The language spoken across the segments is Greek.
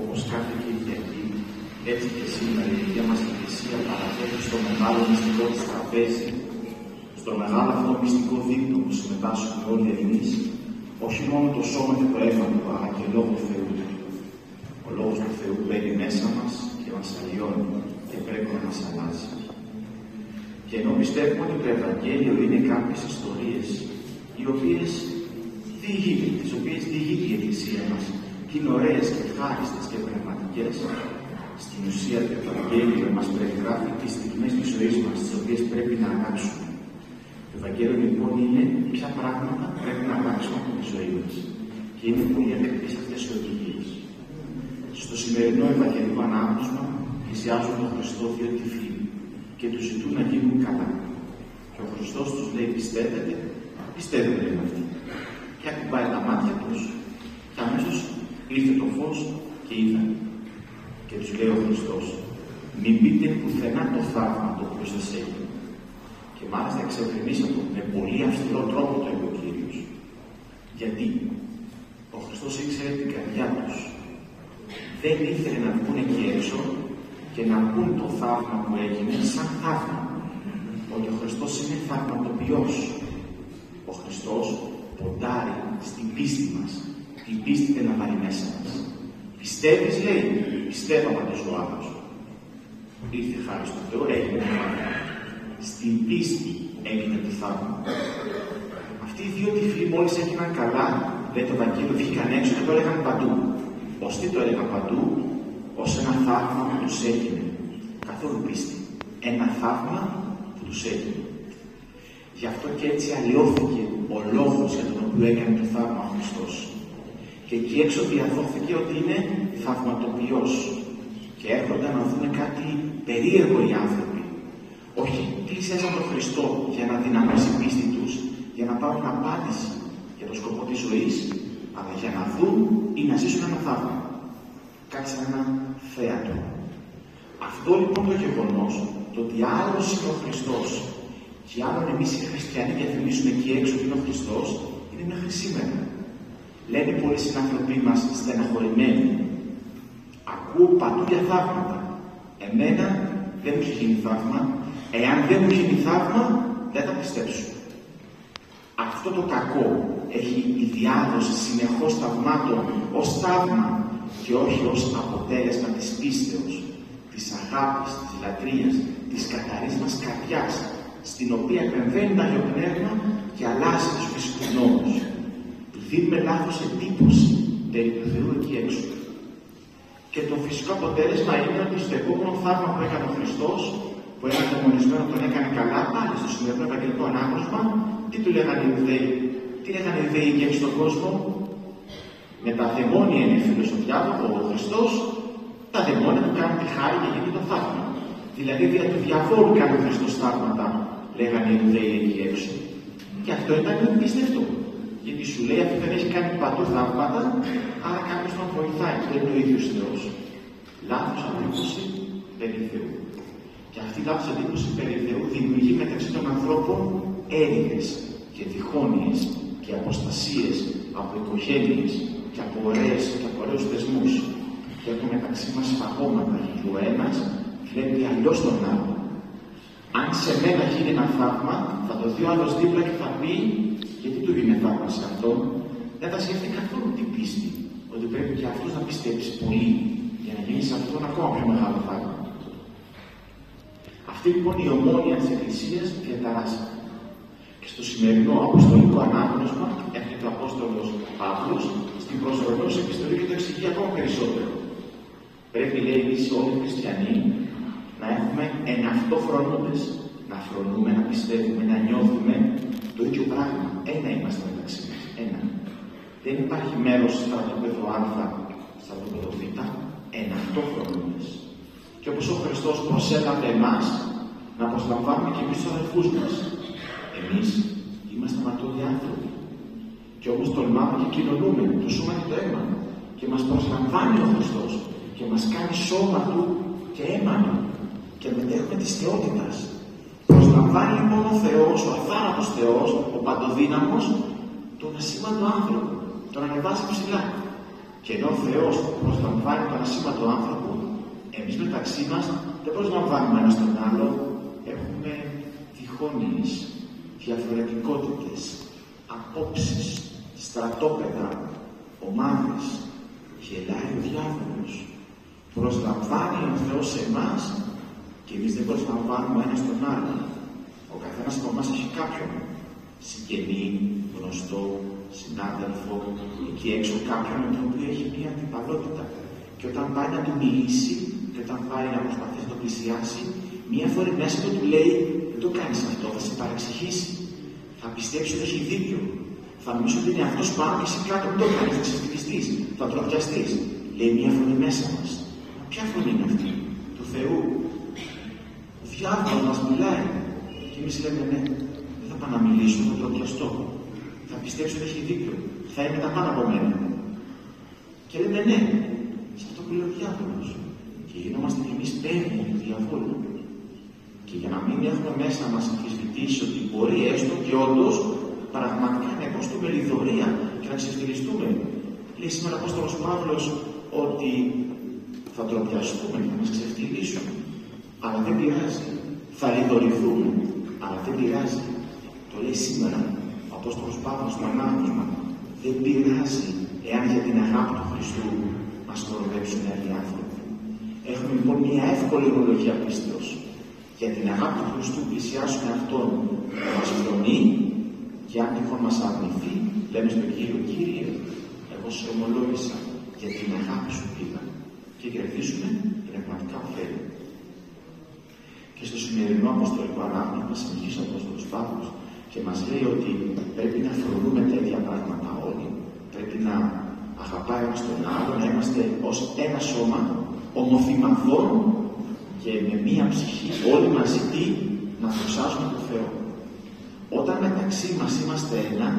όπως κάθε Κυριακή, έτσι και σήμερα η ίδια μας Εκκλησία παραθέτει στο μεγάλο μυστικό της τραπέζι, στο μεγάλο αυτό μυστικό δείπνο που συμμετάσχουμε όλοι εμείς, όχι μόνο το σώμα και το αίμα του, αλλά και λόγω Θεού. Ο λόγος του Θεού μπαίνει μέσα μας και μας αλλοιώνει και πρέπει να μας αλλάζει. Και ενώ πιστεύουμε ότι το Ευαγγέλιο είναι κάποιες ιστορίες, οι οποίες διηγείται η Εκκλησία μας, και είναι ωραίες και ευχάριστες και πνευματικές, στην ουσία το Ευαγγέλιο μας περιγράφει τις στιγμές της ζωής μας, τις οποίες πρέπει να αλλάξουμε. Το Ευαγγέλιο λοιπόν είναι ποια πράγματα πρέπει να αλλάξουμε από τη ζωή μας. Και είναι πολύ ευαίσθητες αυτές οι οδηγίες. Στο σημερινό Ευαγγελικό ανάγνωσμα πλησιάζουν τον Χριστό δύο τυφλοί και τους ζητούν να γίνουν καλά. Και ο Χριστός τους λέει: πιστεύετε, πιστεύετε λένε αυτοί. Και ακουμπάει τα μάτια τους, και αμέσως ήρθε το φως και είδαν. Και τους λέει ο Χριστός: μην πείτε πουθενά το θαύμα το οποίο σας έγινε. Και μάλιστα εξευκρινίσατε με πολύ αυστηρό τρόπο το είπε ο Κύριος. Γιατί ο Χριστός ήξερε την καρδιά τους. Δεν ήθελε να βγουν εκεί έξω και να πούν το θαύμα που έγινε σαν θαύμα. Ότι ο Χριστός είναι θαυματοποιός. Ο Χριστός ποντάρει στην πίστη μας. Την πίστη δεν να βάλει μέσα μας. Πιστεύεις, λέει, πιστεύω από το ζωάδος. Ήρθε χάρη στο Θεό, έγινε το θαύμα. Στην πίστη έγινε το θαύμα. Αυτοί οι δύο τυφλοί μόλις έγιναν καλά, λέει το Ευαγγέλιο, βγήκαν έξω και το έλεγαν παντού. Ως τι το έλεγαν παντού? Ως ένα θαύμα που τους έγινε. Καθόλου πίστη. Ένα θαύμα που τους έγινε. Γι' αυτό και έτσι αλλοιώθηκε ο λόγος για τον οποίο έκανε το θαύμα ο Χριστός. Και εκεί έξω διαδόθηκε ότι είναι θαυματοποιός. Και έρχονταν να δουν κάτι περίεργο οι άνθρωποι. Όχι πλησιάζαν τον Χριστό για να δυναμώσει η πίστη τους, για να πάρουν απάντηση για το σκοπό της ζωής, αλλά για να δουν ή να ζήσουν ένα θαύμα. Κάτι σαν ένα θέατρο. Αυτό λοιπόν το γεγονός, το ότι άλλος είναι ο Χριστός και άλλον εμείς οι χριστιανοί διαφημίζουμε εκεί έξω ότι είναι ο Χριστός, είναι μέχρι σήμερα. Λένε πολλοί συνανθρωποί μας στεναχωρημένοι. Ακούω παντού για θαύματα. Εμένα δεν μου έχει γίνει θαύμα. Εάν δεν μου γίνει θαύμα, δεν θα πιστέψω. Αυτό το κακό έχει η διάδοση συνεχώς θαυμάτων ως θαύμα και όχι ως αποτέλεσμα της πίστεως, της αγάπης, της λατρείας, της καθαρής μας καρδιάς, στην οποία επεμβαίνει το Άγιο Πνεύμα και αλλάζει τους φυσικούς νόμους. Δίνουμε λάθος εντύπωση περί του Θεού εκεί έξω. Και το φυσικό αποτέλεσμα είναι ότι στο επόμενο θαύμα που έκανε ο Χριστός, που ένα δαιμονισμένο τον έκανε καλά, πάλι στο σημερινό Ευαγγελικό ανάγνωσμα, τι του λέγανε οι Ιουδαίοι? Τι λέγανε οι Ιουδαίοι εκεί έξω στον κόσμο? Με τα δαιμόνια είναι φίλος ο διάβολος, ο Χριστός, τα δαιμόνια του κάνουν τη χάρη και γίνει το θαύμα. Δηλαδή δια του διαβόλου κάνει ο Χριστός θαύματα, λέγανε οι Ιουδαίοι εκεί έξω. Και αυτό ήταν πιστευτό. Γιατί σου λέει αυτό δεν έχει κάνει παντού θαύματα, άρα κάποιος τον βοηθάει. Δεν είναι ο ίδιος Θεός. Λάθος αντίληψη περί Θεού. Και αυτή η λάθος αντίληψη περί Θεού δημιουργεί μεταξύ των ανθρώπων έρηδες και διχόνοιες και αποστασίες από οικογένειες και από ωραίους θεσμούς. Και έχουμε μεταξύ μας φαγώματα, γιατί ο ένας βλέπει αλλιώς τον άλλο. Αν σε μένα γίνει ένα θαύμα, θα το δει ο άλλος δίπλα και θα πει: γιατί του δίνει θαύμα σε αυτόν? Δεν θα σκεφτεί καθόλου την πίστη. Ότι πρέπει και αυτός να πιστέψει πολύ για να γίνει σε αυτόν ακόμα πιο μεγάλο θαύμα. Αυτή λοιπόν η ομόνοια της Εκκλησίας διαταράσσεται. Και στο σημερινό αποστολικό ανάγνωσμα έρχεται ο Απόστολος Παύλος στην προσωρινή επιστολή και το εξηγεί ακόμα περισσότερο. Πρέπει, λέει, εμείς όλοι οι χριστιανοί να έχουμε εναυτόφρονούντες. Να φρονούμε, να πιστεύουμε, να νιώθουμε το ίδιο πράγμα. Ένα είμαστε μεταξύ μας. Ένα. Δεν υπάρχει μέρος στο στρατόπεδο Α, στρατόπεδο Β. Εναυτόφρονούντες. Και όπως ο Χριστός προσέλαβε εμάς, να προσλαμβάνουμε και εμείς τους αδελφούς μας. Εμείς είμαστε αματώδοι άνθρωποι. Και όμως τολμάμε και κοινωνούμε το σώμα και το αίμα. Και μας προσλαμβάνει ο Χριστός. Και μας κάνει σώμα του και αίμα του. Και μετέχουμε της θεότητας. Προσλαμβάνει λοιπόν ο Θεός, ο αθάνατος Θεός, ο παντοδύναμος, τον ασήμαντο άνθρωπο. Τον ανεβάζει ψηλά. Και ενώ ο Θεός προσλαμβάνει τον ασήμαντο άνθρωπο, εμείς μεταξύ μας δεν προσλαμβάνουμε ένα τον άλλο, έχουμε διχόνοιες, διαφορετικότητες, απόψεις, στρατόπεδα, ομάδες. Γελάει ο διάβολος. Προσλαμβάνει ο Θεός σε εμάς και εμείς δεν προσλαμβάνουμε ένα τον άλλο. Ο καθένας από εμάς έχει κάποιον συγγενή, γνωστό, συνάδελφο, εκεί έξω κάποιον με τον οποίο έχει μία αντιπαλότητα. Και όταν πάει να του μιλήσει και όταν πάει να προσπαθήσει να το πλησιάσει, μία φορά μέσα του λέει: δεν το κάνεις αυτό, θα σε παρεξηγήσει. Θα πιστέψει ότι έχει δίκιο. Θα νομίζω ότι είναι αυτός πάνω και εσύ κάτω, δεν το κάνεις, θα ξεφτυλιστείς, θα τροπιαστείς. Λέει μία φωνή μέσα μας. Ποια φωνή είναι αυτή? Του Θεού. Ο διάβολος μας μιλάει. Και εμείς λέμε: ναι, δεν θα πάω να μιλήσω, θα τροπιαστώ. Θα πιστέψω ότι έχει δίκιο. Θα είναι τα πάνω από μένα. Και λέμε ναι, σε αυτό που λέει ο διάβολος. Και γινόμαστε κι εμείς παίρνοι του διαβόλου. Και για να μην έχουμε μέσα μας αμφισβητήσει ότι μπορεί έστω και όντως πραγματικά να υποστούμε λιδωρία και να ξεφτυλιστούμε. Λέει σήμερα ο Απόστολος Παύλος ότι θα τροπιαστούμε και θα μας ξεφτυλίσουν. Αλλά δεν πειράζει. Θα λιδωρηθούμε. Αλλά δεν πειράζει. Το λέει σήμερα ο Απόστολος Παύλος στο ανάγνωσμα. Δεν πειράζει εάν για την αγάπη του Χριστού μας κοροϊδέψουν άλλοι άνθρωποι. Έχουμε λοιπόν μια εύκολη ορολογία πίστεως. Για την αγάπη του Χριστού πλησιάσουμε αυτόν που μας φρονεί και αν τυχόν μας αρνηθεί, λέμε στον Κύριο: Κύριε, εγώ σε ομολόγησα, για την αγάπη σου πήγα. Και κερδίζουμε πνευματικά ωφέλη. Και στο σημερινό αποστολικό ανάγνωσμα συνεχίζει ο Απόστολος Παύλος και μας λέει ότι πρέπει να φρονούμε τα ίδια πράγματα όλοι. Πρέπει να αγαπάει ένας τον άλλο, να είμαστε ως ένα σώμα, ομοθυμαθών και με μία ψυχή όλοι μαζί να δοξάζουμε τον Θεό. Όταν μεταξύ μας είμαστε ένα,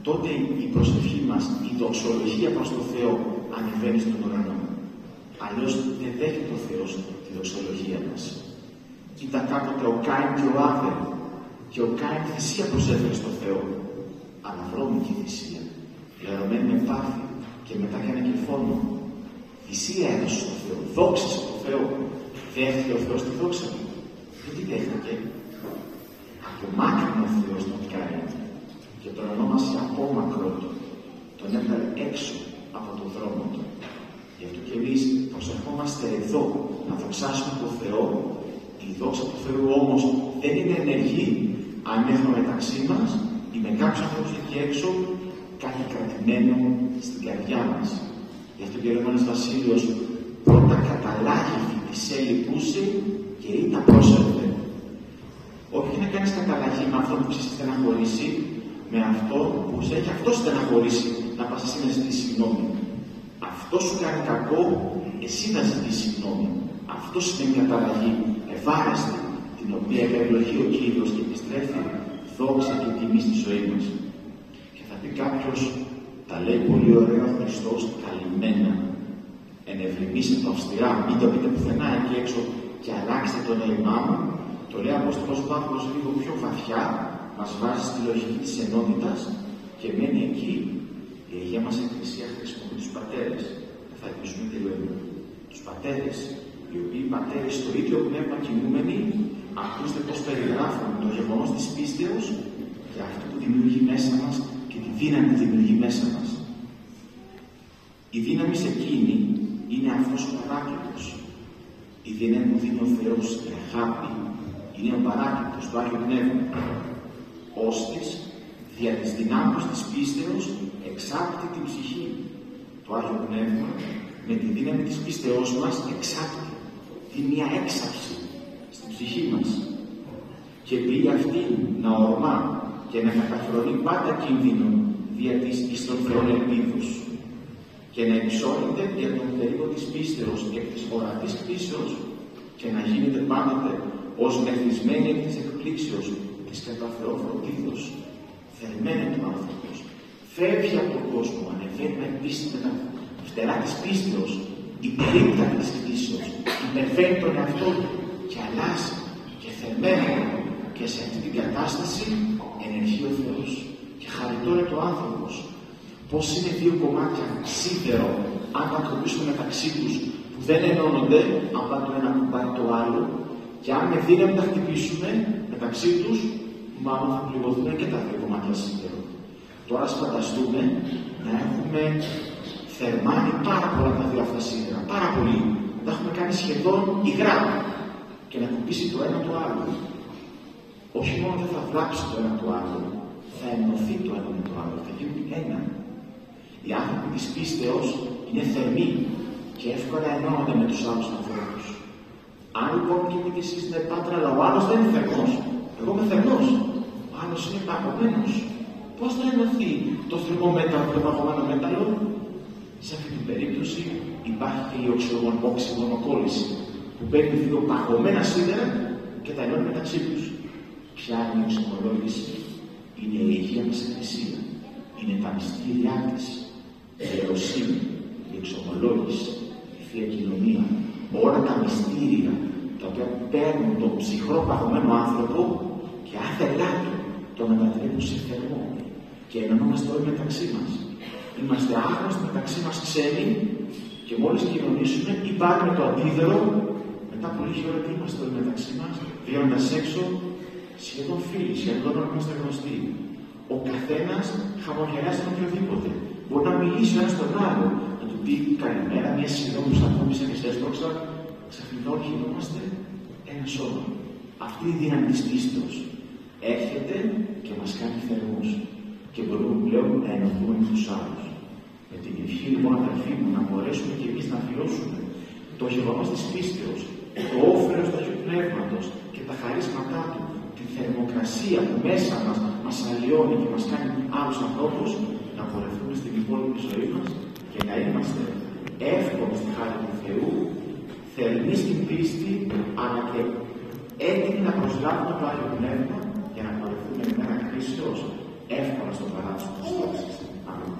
τότε η προσευχή μας, η δοξολογία προς τον Θεό ανεβαίνει στον ουρανό. Αλλιώς δεν δέχεται ο Θεός τη δοξολογία μας. Ήταν κάποτε ο Κάιν και ο Άβελ. Και ο Κάιν θυσία προσέφερε στον Θεό. Αλλά βρώμικη θυσία. Λερωμένη με πάθη και μετά έκανε και φόνο. Θυσία έδωσε στον Θεό. Δόξασε τον Θεό. Δέχτηκε ο Θεός τη δόξα του. Δεν τη δέχτηκε. Απομάκρυνε ο Θεός τον Κάιν και τον ονόμασε απόμακρο του. Τον έβγαλε έξω από τον δρόμο του. Γι' αυτό και εμείς προσερχόμαστε εδώ να δοξάσουμε τον Θεό. Η δόξα του Θεού όμως δεν είναι ενεργή αν έχουμε μεταξύ μας ή με κάποιους ανθρώπους εκεί έξω κάτι κρατημένο στην καρδιά μας. Γι' αυτό και ο Ρωμαίος Βασίλειος πρώτα καταλάγει φοιτησέ λυπούσε και ή τα πρόσερβε. Όχι να κάνεις καταλλαγή με αυτό που σε στεναχωρήσει, με αυτό που σε έχει αυτό στεναχωρήσει, να πας εσύ να ζητήσεις συγγνώμη. Αυτό σου κάνει κακό, εσύ να ζητήσεις συγγνώμη. Αυτό σημαίνει καταλλαγή ευάρεστη, την οποία επιλογεί ο Κύριος και επιστρέφει δόξα και τιμή στη ζωή μας. Και θα πει κάποιος, τα λέει πολύ ωραία ο Χριστός, καλυμμένα. Ενευρυμίστε το αυστηρά, μην το πείτε πουθενά εκεί έξω και αλλάξτε το νόημά μου. Το λέει ο Απόστολος Παύλος λίγο πιο βαθιά, μας βάζει στη λογική της ενότητας και μένει εκεί. Η Αγία μας Εκκλησία χρησιμοποιεί τους πατέρες. Θα ελπίσουμε τι λέμε. Τους πατέρες, οι οποίοι πατέρες στο ίδιο πνεύμα κινούμενοι, ακούστε πώς περιγράφουν το γεγονός της πίστεως και αυτό που δημιουργεί μέσα μας και τη δύναμη που δημιουργεί μέσα μας. Η δύναμη σε εκείνη είναι αυτός ο παράκλητος. Η δύναμη που δίνει ο Θεός, η αγάπη, είναι ο παράκλητος, το Άγιο Πνεύμα. Ώστις, δια της δυνάμεως της πίστεως, εξάπτει την ψυχή. Το Άγιο Πνεύμα, με τη δύναμη της πίστεώς μας, εξάπτει. Είναι μια έξαψη στην ψυχή μας. Και πει αυτή να ορμά και να καταφρονεί πάντα κίνδυνο δια της εις των Θεών ελπίδους και να υψώνεται για τον περίπτω της πίστεως εκ της ορατής πτήσεως και να γίνεται πάντοτε ως μεθυσμένη εκ της εκπλήξεως της κατά Θεό φροντίδος. Θερμαίνεται ο άνθρωπος. Φεύγει από τον κόσμο, ανεβαίνει με πίστη με τα φτερά της πίστεως, υπερίπτα της πτήσεως, υπερβαίνει τον εαυτό του και αλλάζει και θερμαίνεται. Και σε αυτή την κατάσταση ενεργεί ο Θεός. Και χαριτώνεται ο άνθρωπος που Πώς είναι δύο κομμάτια σίδερο, αν τα τροπήσουμε μεταξύ τους, που δεν ενώνονται, αν πάει το ένα που πάει το άλλο, και αν με δύναμη τα χτυπήσουμε μεταξύ τους, μάλλον θα πληγωθούν και τα δύο κομμάτια σίδερο. Τώρα ας φανταστούμε να έχουμε θερμάνει πάρα πολλά τα δύο αυτά σίδερα, πάρα πολύ. Τα έχουμε κάνει σχεδόν υγρά και να κουμπίσει το ένα το άλλο. Όχι μόνο δεν θα βλάψει το ένα το άλλο, θα ενωθεί το ένα με το άλλο, θα γίνουν ένα. Οι άνθρωποι της πίστεως είναι θερμοί και εύκολα ενώνονται με τους άλλους ανθρώπους. Αν λοιπόν και πείτε εσείς είναι πάτρα, αλλά ο άλλος δεν είναι θερμός. Εγώ είμαι θερμός. Ο άλλος είναι παγωμένος. Πώς θα ενωθεί το θερμό μέταλλο με το παγωμένο μέταλλο? Σε αυτή την περίπτωση υπάρχει και η οξυγονοκόλληση, που παίρνει δύο παγωμένα σίδερα και τα ενώνει μεταξύ τους. Ποια είναι η οξυγονοκόλληση? Είναι η Αγία μας Εκκλησία. Είναι τα μυστήριά της, η ιεροσύνη, η εξομολόγηση, η Θεία Κοινωνία. Όλα τα μυστήρια τα οποία παίρνουν τον ψυχρό παγωμένο άνθρωπο και άθελά του το μετατρέπουν σε θερμό. Και ενωνόμαστε όλοι μεταξύ μας. Είμαστε άγνωστοι μεταξύ μας ξένοι και μόλις κοινωνήσουμε ή πάρουμε το αντίδερο, μετά από λίγη ώρα είμαστε όλοι μεταξύ μας, βγαίνοντας έξω, σχεδόν φίλοι, σχεδόν όλοι είμαστε γνωστοί. Ο καθένας χαμογελάζει τον οποιοδήποτε. Μπορεί να μιλήσει ο ένας τον άλλο, να του πει καλημέρα, μια συγγνώμη που σας ακούμπησα και σε έσπρωξα, ξαφνικά όλοι γινόμαστε ένα σώμα. Αυτή η δύναμη της πίστεως έρχεται και μας κάνει θερμούς. Και μπορούμε πλέον να ενωθούμε με τους άλλους. Με την ευχή λοιπόν, αδελφοί μου, να μπορέσουμε και εμείς να βιώσουμε το γεγονός της πίστεως, το όφελος του Αγίου Πνεύματος και τα χαρίσματά του, τη θερμοκρασία που μέσα μας αλλοιώνει και μας κάνει άλλους ανθρώπους, να πορευτούμε στην υπόλοιπη ζωή μας και να είμαστε εύκολοι στη χάρη του Θεού, θερμοί στην πίστη, αλλά και έτοιμοι να προσλάβουμε το Άγιο Πνεύμα για να πορευτούμε με ένα κρίσεως εύκολα στο παράδεισο της δόξης. Αμήν.